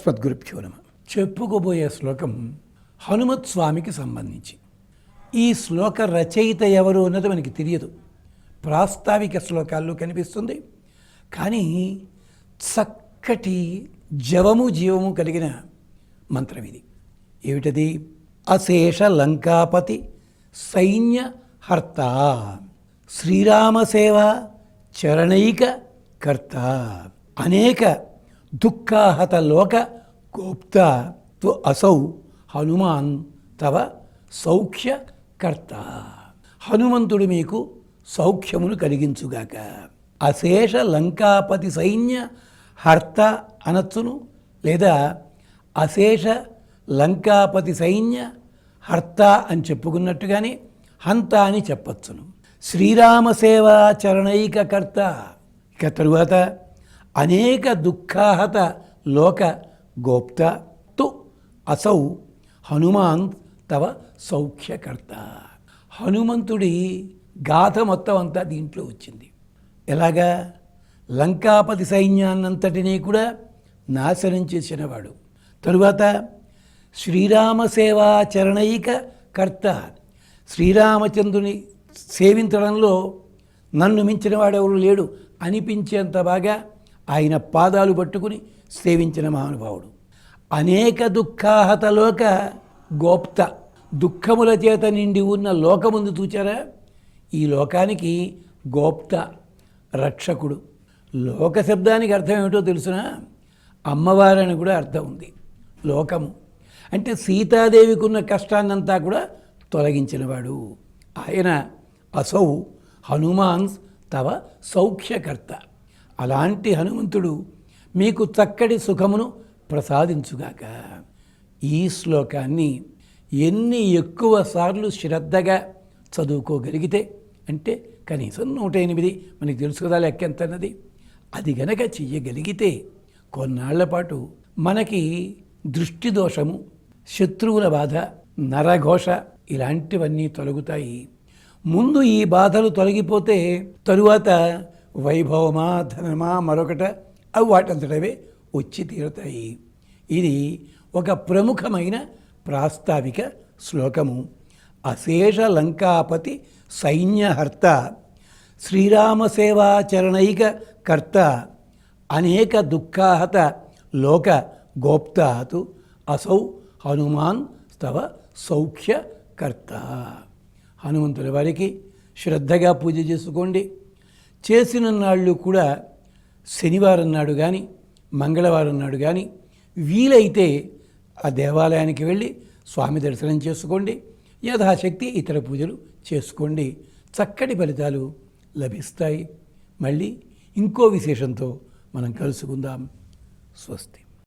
అస్మద్గురుభ్యో నమః. చెప్పుకోబోయే శ్లోకం హనుమత్ స్వామికి సంబంధించి. ఈ శ్లోక రచయిత ఎవరు అన్నది మనకి తెలియదు. ప్రాస్తావిక శ్లోకాల్లో కనిపిస్తుంది. కానీ చక్కటి జవము జీవము కలిగిన మంత్రం ఇది. ఏమిటది? అశేష లంకాపతి సైన్య హర్త, శ్రీరామసేవ చరణైక కర్త, అనేక దుఃఖాహత లోక గోప్త త్వ అసౌ హనుమాన్ తవ సౌఖ్య కర్త. హనుమంతుడు మీకు సౌఖ్యమును కలిగించుగాక. అశేష లంకాపతి సైన్య హర్త అనొచ్చును, లేదా అశేష లంకాపతి సైన్య హర్త అని చెప్పుకున్నట్టుగానే హంత అని చెప్పచ్చును. శ్రీరామసేవా చరణైక కర్త, ఇక తరువాత అనేక దుఃఖాహత లోక గోప్త తు అసౌ హనుమాన్ తవ సౌఖ్యకర్త. హనుమంతుడి గాథ మొత్తం అంతా దీంట్లో వచ్చింది. ఎలాగా? లంకాపతి సైన్యాన్నంతటినీ కూడా నాశనం చేసినవాడు. తరువాత శ్రీరామసేవా చరణైక కర్త, శ్రీరామచంద్రుని సేవించడంలో నన్ను మించిన వాడెవరు లేడు అనిపించేంత బాగా ఆయన పాదాలు పట్టుకుని సేవించిన మహానుభావుడు. అనేక దుఃఖాహత లోక గోప్త, దుఃఖముల చేత నిండి ఉన్న లోకముందు చూచారా? ఈ లోకానికి గోప్త, రక్షకుడు. లోక శబ్దానికి అర్థం ఏమిటో తెలుసునా? అమ్మవారని కూడా అర్థం ఉంది. లోకము అంటే సీతాదేవికి ఉన్న కష్టాన్నంతా కూడా తొలగించినవాడు ఆయన. అసౌ హనుమాన్ తవ సౌఖ్యకర్త. అలాంటి హనుమంతుడు మీకు చక్కటి సుఖమును ప్రసాదించుగాక. ఈ శ్లోకాన్ని ఎన్ని ఎక్కువ సార్లు శ్రద్ధగా చదువుకోగలిగితే, అంటే కనీసం 108 మనకి తెలుసు కదా లెక్క ఎంత అన్నది, అది గనక చెయ్యగలిగితే కొన్నాళ్ల పాటు మనకి దృష్టి దోషము, శత్రువుల బాధ, నరఘోష ఇలాంటివన్నీ తొలగుతాయి. ముందు ఈ బాధలు తొలగిపోతే తరువాత వైభవమా, ధనమా, మరొకట అవి వాటంతటవే వచ్చి తీరుతాయి. ఇది ఒక ప్రముఖమైన ప్రాస్తావిక శ్లోకము. అశేష లంకాపతి సైన్యహర్త, శ్రీరామసేవాచరణైక కర్త, అనేక దుఃఖాహత లోక గోప్తాతు అసౌ హనుమాన్ తవ సౌఖ్యకర్త. హనుమంతుల వారికి శ్రద్ధగా పూజ చేసుకోండి. చేసిన నాళ్ళు కూడా శనివారం నాడు కానీ మంగళవారం నాడు కానీ వీలైతే ఆ దేవాలయానికి వెళ్ళి స్వామి దర్శనం చేసుకోండి. యథాశక్తి ఇతర పూజలు చేసుకోండి. చక్కటి ఫలితాలు లభిస్తాయి. మళ్ళీ ఇంకో విశేషంతో మనం కలుసుకుందాం. స్వస్తి.